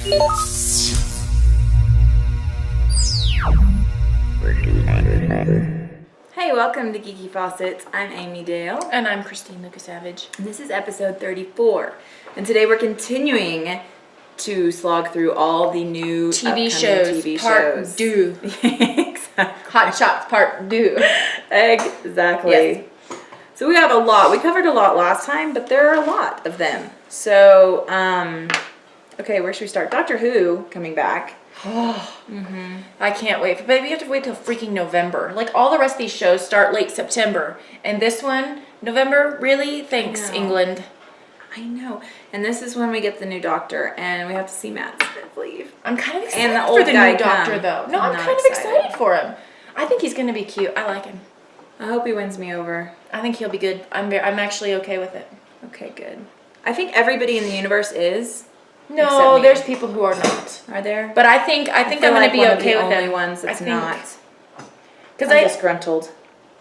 Hey, welcome to Geeky Faucets. I'm Amy Dale. And I'm Christine Lucas-Savage. And this is episode 34. And today we're continuing to slog through all the new TV shows. Part deux. Exactly. Hot Shots Part deux. Exactly. Yes. So we have a lot. We covered a lot last time, but there are a lot of them. So, okay, where should we start? Doctor Who coming back. I can't wait. But we have to wait till freaking November. Like, all the rest of these shows start late September. And this one, November? Really? Thanks, England. I know. And this is when we get the new doctor, and we have to see Matt Smith leave. I'm kind of excited And the for old the guy new doctor, come. though. No, I'm not kind of excited for him. I think he's going to be cute. I like him. I hope he wins me over. I think he'll be good. I'm actually okay with it. Okay, good. I think everybody in the universe is. No, there's people who are not. Are there? But I think I'm going to be okay with it. Only ones that's not. Because I'm disgruntled.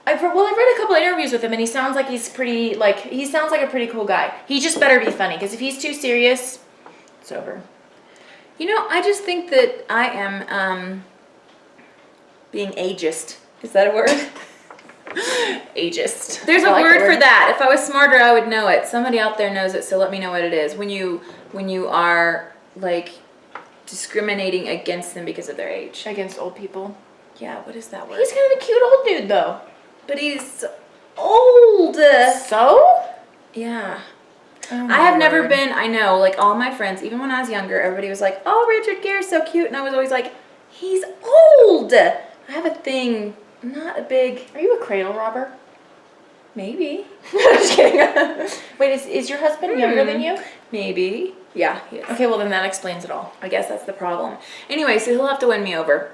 I've read a couple interviews with him, and he sounds like he's pretty, he sounds like a pretty cool guy. He just better be funny, because if he's too serious, it's over. You know, I just think that I am being ageist. Is that a word? Ageist. There's a word for that. If I was smarter, I would know it. Somebody out there knows it, so let me know what it is. When you are, like, discriminating against them because of their age. Against old people. Yeah, what is that word? He's kind of a cute old dude, though. But he's old. So? Yeah. Oh, I have never been, I know, like all my friends, even when I was younger, everybody was like, oh, Richard Gere's so cute. And I was always like, he's old. I have a thing, not a big. Are you a cradle robber? Maybe. Just kidding. Wait, is your husband younger than you? Maybe. Yeah, he is. Okay, well then that explains it all. I guess that's the problem. Anyway, so he'll have to win me over.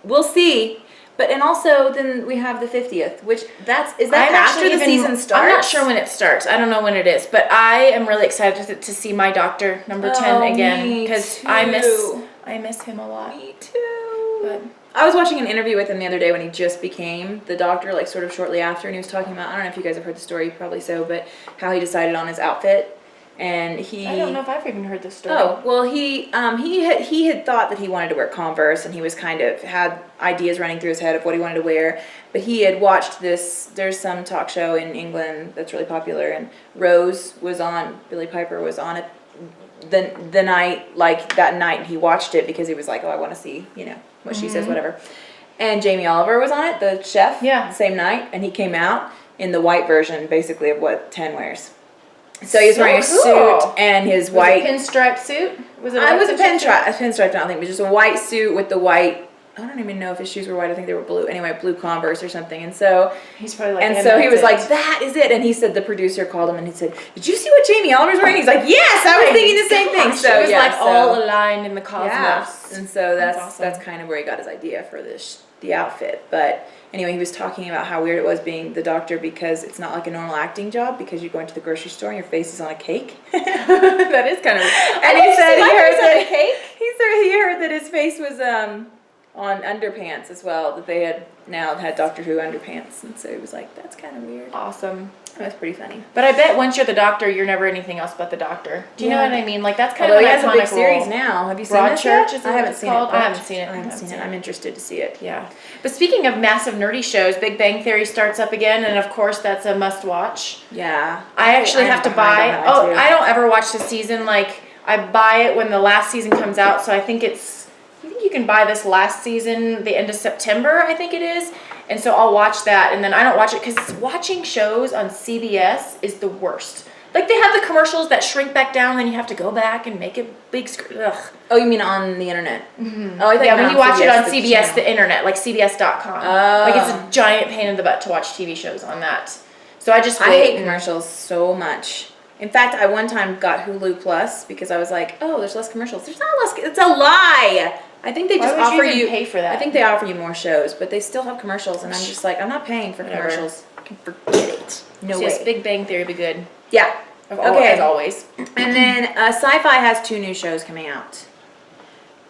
We'll see. But, and also, then we have the 50th, which is that after the season starts? I'm not sure when it starts. I don't know when it is. But I am really excited to see my doctor, number 10, again. Because I miss him a lot. Me too. But I was watching an interview with him the other day when he just became the doctor, like sort of shortly after, and he was talking about, I don't know if you guys have heard the story, probably so, but how he decided on his outfit. And I don't know if I've even heard this story. Oh, well, he had thought that he wanted to wear Converse, and he was kind of had ideas running through his head of what he wanted to wear. But he had watched this. There's some talk show in England that's really popular, and Rose was on. Billie Piper was on it the night, like that night, and he watched it because he was like, oh, I want to see, what she says, whatever. And Jamie Oliver was on it, the chef. Yeah. The same night, and he came out in the white version, basically of what 10 wears. So he was wearing a suit and his white pinstripe suit. Was it? It was a pinstripe. I don't think, but just a white suit with the white. I don't even know if his shoes were white. I think they were blue. Anyway, blue Converse or something. And so he's probably like. And so he was like, "That is it." And he said the producer called him and he said, "Did you see what Jamie Oliver's wearing?" He's like, "Yes, I was thinking the same thing." So it was all aligned in the cosmos. Yeah. And so that's awesome. kind of where he got his idea for the outfit. But anyway, he was talking about how weird it was being the doctor because it's not like a normal acting job because you go into the grocery store and your face is on a cake. That is kind of weird. And he said he heard that his face was on underpants as well, that they had now had Doctor Who underpants. And so he was like, that's kind of weird. Awesome. That was pretty funny. But I bet once you're the doctor, you're never anything else but the doctor. Do you know what I mean? Like, that's kind of he an has a iconic big series role. now. Have you seen Broadchurch? it? I haven't seen it. I haven't seen it. I haven't seen it. I'm interested to see it. Yeah. But speaking of massive nerdy shows, Big Bang Theory starts up again, and of course that's a must watch. Yeah. I actually have to buy. I don't ever watch the season. Like, I buy it when the last season comes out, so I think you can buy this last season the end of September, I think it is. And so I'll watch that, and then I don't watch it because watching shows on CBS is the worst. Like, they have the commercials that shrink back down, then you have to go back and make it big screen. Ugh. Oh, you mean on the internet? Mm-hmm. Oh, I think when you watch it on CBS, the internet, like CBS.com. Oh. Like, it's a giant pain in the butt to watch TV shows on that. So I hate commercials so much. In fact, I one time got Hulu Plus because I was like, oh, there's less commercials. There's not less. It's a lie. I think they just offer you pay for that. I think they offer you more shows, but they still have commercials, and I'm just like, I'm not paying for commercials. I can forget it. No way. Yes, Big Bang Theory be good. Yeah. Okay. As always. And then Sci-Fi has 2 new shows coming out.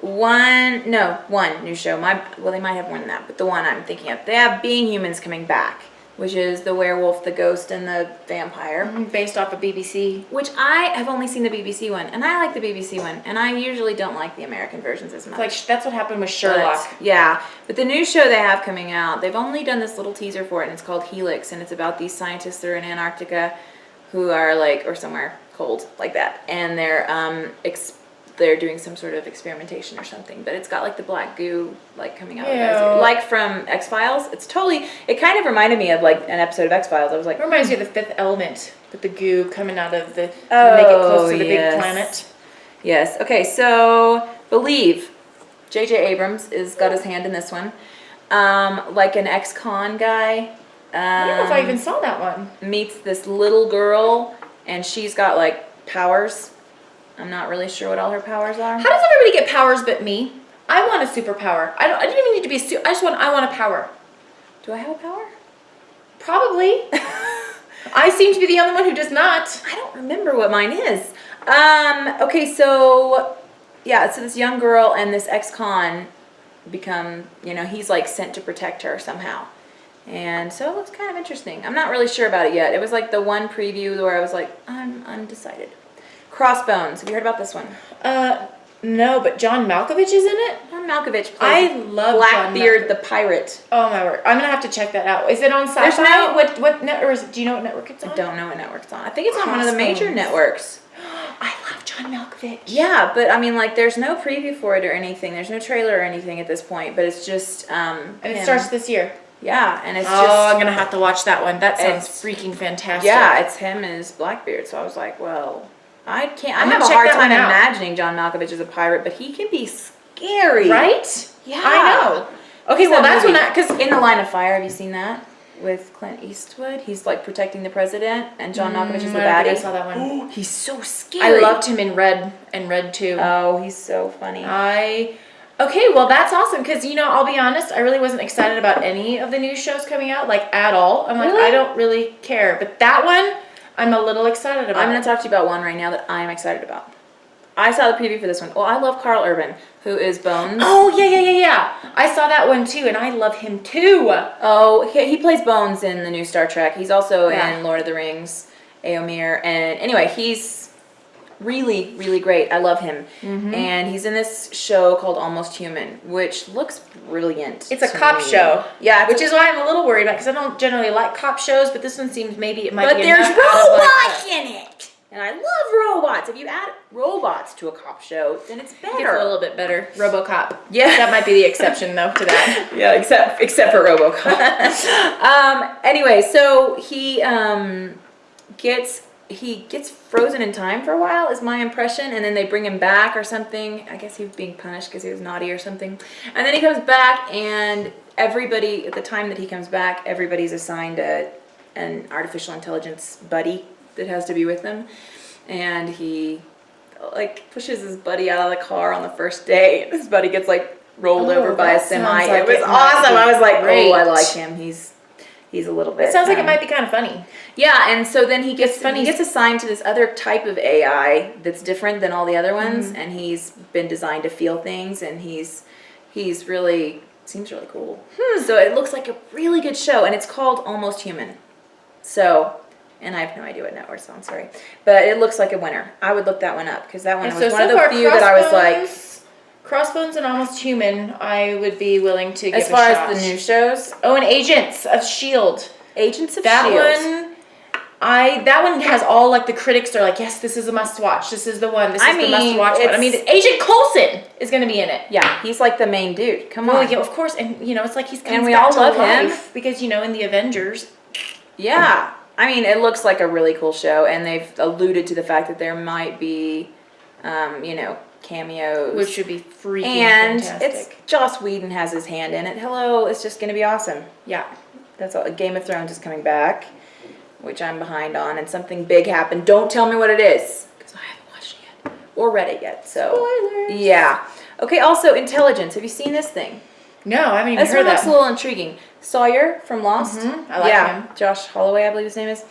One new show. They might have more than that, but the one I'm thinking of. They have Being Humans coming back. which is the werewolf, the ghost, and the vampire. Based off of BBC. Which I have only seen the BBC one, and I like the BBC one, and I usually don't like the American versions as much. Like, that's what happened with Sherlock. But the new show they have coming out, they've only done this little teaser for it, and it's called Helix, and it's about these scientists that are in Antarctica who are like, or somewhere cold like that, and they're doing some sort of experimentation or something, but it's got like the black goo like coming out of it, like from X-Files. It kind of reminded me of like an episode of X-Files. I was like, it reminds me of The Fifth Element with the goo coming out of the make it close to the big planet. Yes. Okay, so Believe. J.J. Abrams is got his hand in this one. Like an ex-con guy. I don't know if I even saw that one. Meets this little girl, and she's got like powers. I'm not really sure what all her powers are. How does everybody get powers but me? I want a superpower. I didn't even need to be I want a power. Do I have a power? Probably. I seem to be the only one who does not. I don't remember what mine is. Okay, so this young girl and this ex-con become, he's like sent to protect her somehow. And so it looks kind of interesting. I'm not really sure about it yet. It was like the one preview where I was like, I'm undecided. Crossbones. Have you heard about this one? No, but John Malkovich is in it? John Malkovich plays I love Blackbeard the pirate. Oh my word. I'm going to have to check that out. Is it on Sci-Fi? There's no... What network, do you know what network it's on? I don't know what network it's on. I think it's on one of the major networks. I love John Malkovich. Yeah, but I mean, like, there's no preview for it or anything. There's no trailer or anything at this point, but it's just, and it starts this year. Yeah, and it's I'm going to have to watch that one. That sounds freaking fantastic. Yeah, it's him and his Blackbeard, so I was like, well... I have a hard time imagining John Malkovich as a pirate, but he can be scary. Right? Yeah. I know. Okay, well, that's when because In the Line of Fire, have you seen that? With Clint Eastwood? He's like protecting the president, and John Malkovich is the baddie. I saw that one. Oh, he's so scary. I loved him in Red and Red 2. Oh, he's so funny. Okay, well, that's awesome, because, I'll be honest, I really wasn't excited about any of the new shows coming out, like, at all. I'm like, I don't really care. But that one... I'm a little excited about. I'm going to talk to you about one right now that I'm excited about. I saw the preview for this one. Well, I love Carl Urban, who is Bones. Oh, yeah. I saw that one, too, and I love him, too. Oh, he plays Bones in the new Star Trek. He's also in Lord of the Rings, Éomer. And anyway, he's really, really great. I love him. Mm-hmm. And he's in this show called Almost Human, which looks brilliant. It's a cop show. Yeah. Which is why I'm a little worried about, because I don't generally like cop shows, but this one seems maybe it might be But there's robots in it! And I love robots. If you add robots to a cop show, then it's better. It's a little bit better. RoboCop. Yeah. That might be the exception, though, to that. Yeah, except for RoboCop. Anyway, so he gets frozen in time for a while, is my impression, and then they bring him back or something. I guess he was being punished because he was naughty or something. And then he comes back, and everybody, at the time that he comes back, everybody's assigned an artificial intelligence buddy that has to be with them. And he, like, pushes his buddy out of the car on the first day, and his buddy gets, like, rolled over by a semi. Like it was awesome. I was like, great. I like him. He's a little bit. It sounds like it might be kind of funny. Yeah, and so then he gets assigned to this other type of AI that's different than all the other ones, and he's been designed to feel things, and he's really seems really cool. So it looks like a really good show, and it's called Almost Human. So, and I have no idea what network it's on, sorry, but it looks like a winner. I would look that one up because that one was one of the few that I was like. Crossbones and Almost Human, I would be willing to give a shot. As far as the new shows? Oh, and Agents of S.H.I.E.L.D. Agents of S.H.I.E.L.D. That one has all, like, the critics are like, yes, this is a must-watch. This is the one. This is the must-watch one. I mean, Agent Coulson is going to be in it. Yeah, he's like the main dude. Come on. Well, yeah, of course. And, it's like he's coming back we all to love life him. Because, in the Avengers. Yeah. I mean, it looks like a really cool show, and they've alluded to the fact that there might be, cameos. Which should be freaking fantastic. And Joss Whedon has his hand in it. Hello, it's just going to be awesome. Yeah. That's all. Game of Thrones is coming back, which I'm behind on, and something big happened. Don't tell me what it is, because I haven't watched it yet or read it yet. So spoilers. Yeah. Okay. Also, Intelligence. Have you seen this thing? No, I haven't even heard that. This one looks a little intriguing. Sawyer from Lost. Mm-hmm. I like him. Josh Holloway, I believe his name is.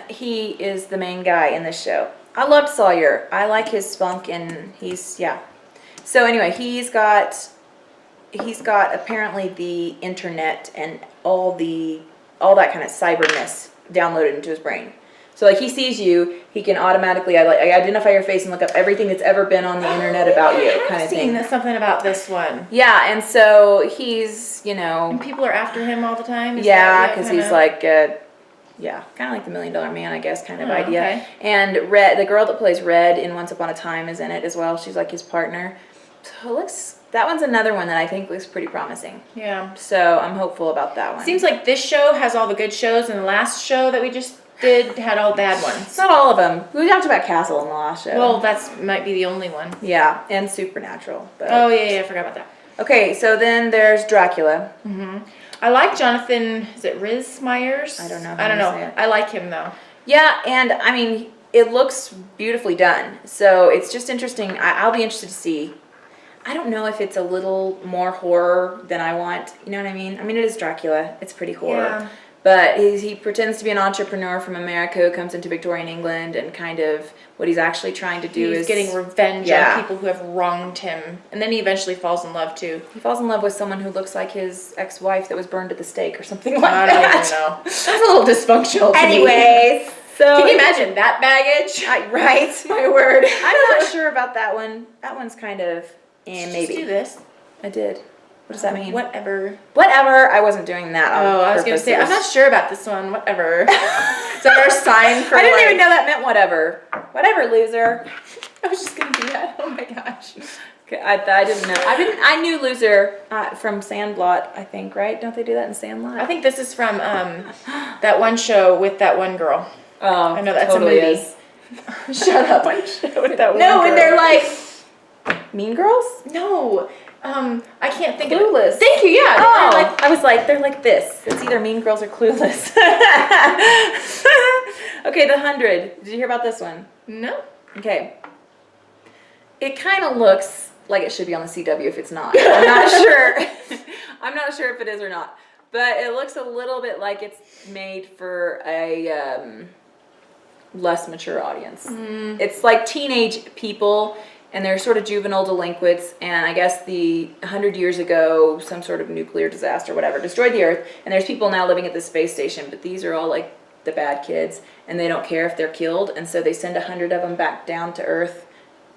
He is the main guy in this show. I loved Sawyer. I like his spunk, and So anyway, he's got apparently the internet and all the all that kind of cyberness downloaded into his brain. So like he sees you, he can automatically identify your face and look up everything that's ever been on the internet about you, kind of thing. I've seen something about this one. Yeah, and so he's, you know, and people are after him all the time. Because he's like, kind of like the $1 Million Man, I guess, kind of idea. Okay. And Red, the girl that plays Red in Once Upon a Time, is in it as well. She's like his partner. So that one's another one that I think looks pretty promising. Yeah. So I'm hopeful about that one. Seems like this show has all the good shows, and the last show that we just did had all bad ones. It's not all of them. We talked about Castle in the last show. Well, might be the only one. Yeah, and Supernatural. But. Oh, yeah, I forgot about that. Okay, so then there's Dracula. Mm-hmm. I like Jonathan, is it Rhys Meyers? I don't know. I like him, though. Yeah, and, I mean, it looks beautifully done. So it's just interesting. I'll be interested to see. I don't know if it's a little more horror than I want. You know what I mean? I mean, it is Dracula. It's pretty horror. Yeah. But he pretends to be an entrepreneur from America who comes into Victorian England, and kind of what he's actually trying to do is getting revenge on people who have wronged him. And then he eventually falls in love too. He falls in love with someone who looks like his ex-wife that was burned at the stake or something like that. I don't even know. That's a little dysfunctional to Anyways, me. So can you imagine that baggage? Right. My word. I'm not sure about that one. That one's kind of maybe. Just do this. I did. What does that mean? Whatever. I wasn't doing that on I was going to say, I'm not sure about this one. Whatever. Is that our sign for I didn't even know that meant whatever. Whatever, loser. I was just going to do that. Oh my gosh. Okay, I didn't know. I knew loser from Sandlot, I think, right? Don't they do that in Sandlot? I think this is from that one show with that one girl. Oh, I know that's totally a movie. Is. Shut up. One show with that one No, girl. and they're like Mean Girls? no. I can't think Clueless. of it. Thank you, yeah. Oh, I was like, they're like this. It's either Mean Girls or Clueless. Okay, The 100. Did you hear about this one? No. Okay. It kind of looks like it should be on the CW if it's not. I'm not sure. I'm not sure if it is or not. But it looks a little bit like it's made for a less mature audience. Mm. It's like teenage people, and they're sort of juvenile delinquents, and I guess 100 years ago, some sort of nuclear disaster, whatever, destroyed the Earth, and there's people now living at the space station, but these are all like the bad kids, and they don't care if they're killed, and so they send 100 of them back down to Earth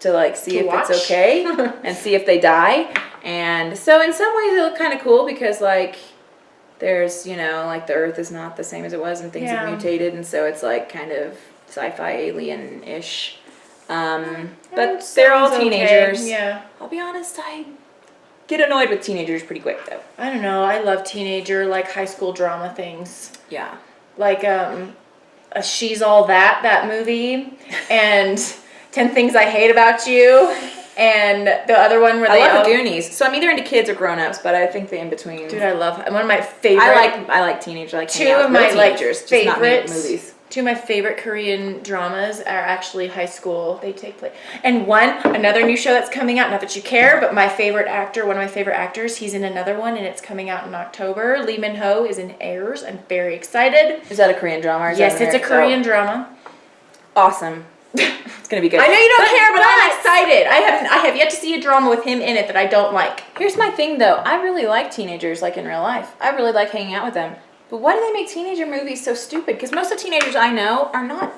to like see if it's okay, and see if they die. And so in some ways it look kind of cool, because like there's, you know, like the Earth is not the same as it was, and things have mutated, and so it's like kind of sci-fi alien-ish. But they're all teenagers. Okay. Yeah. I'll be honest, I get annoyed with teenagers pretty quick, though. I don't know. I love teenager, like high school drama things. Yeah. Like She's All That movie, and 10 Things I Hate About You, and the other one where I love the Goonies. So I'm either into kids or grown-ups, but I think the in-between. Dude, I love one of my favorite. I like teenagers. I like two of my teenagers, favorites. Just not movies. Two of my favorite Korean dramas are actually high school. They take place. And another new show that's coming out, not that you care, but my favorite actor, one of my favorite actors, he's in another one, and it's coming out in October. Lee Min-ho is in Heirs. I'm very excited. Is that a Korean drama? Or is yes, it's a Korean drama. Awesome. It's going to be good. I know you don't care, but I'm excited. I have yet to see a drama with him in it that I don't like. Here's my thing, though. I really like teenagers, like in real life. I really like hanging out with them. But why do they make teenager movies so stupid? Because most of the teenagers I know are not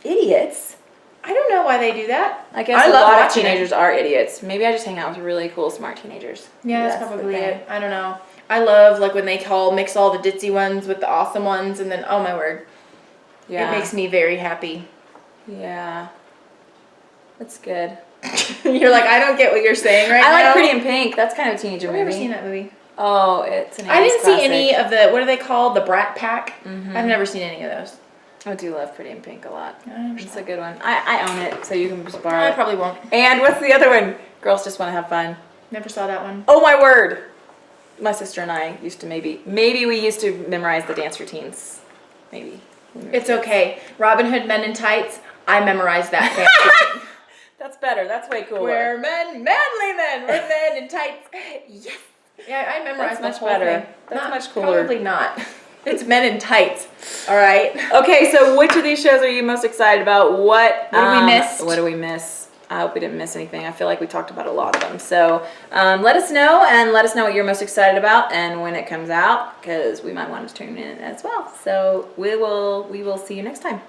idiots. I don't know why they do that. I guess a lot of teenagers are idiots. Maybe I just hang out with really cool, smart teenagers. Yeah, that's probably it. I don't know. I love like when they mix all the ditzy ones with the awesome ones, and then, oh my word. Yeah. It makes me very happy. Yeah. That's good. You're like, I don't get what you're saying right now. I like Pretty in Pink. That's kind of a teenager movie. I've never seen that movie. Oh, it's an 80s I didn't classic. see any of the, what are they called? The Brat Pack? Mm-hmm. I've never seen any of those. I do love Pretty in Pink a lot. It's a good one. I own it, so you can just borrow it. I probably won't. And what's the other one? Girls Just Want to Have Fun. Never saw that one. Oh my word! My sister and I used to maybe we used to memorize the dance routines. Maybe. It's okay. Robin Hood Men in Tights, I memorized that dance routine. That's better. That's way cooler. We're men, manly men. We're men in tights. Yes. Yeah, I memorized That's much better. That's much cooler. Probably not. It's Men in Tights. All right. Okay, so which of these shows are you most excited about? What do we miss? What do we miss? I hope we didn't miss anything. I feel like we talked about a lot of them. So let us know, and let us know what you're most excited about and when it comes out, because we might want to tune in as well. So we will see you next time.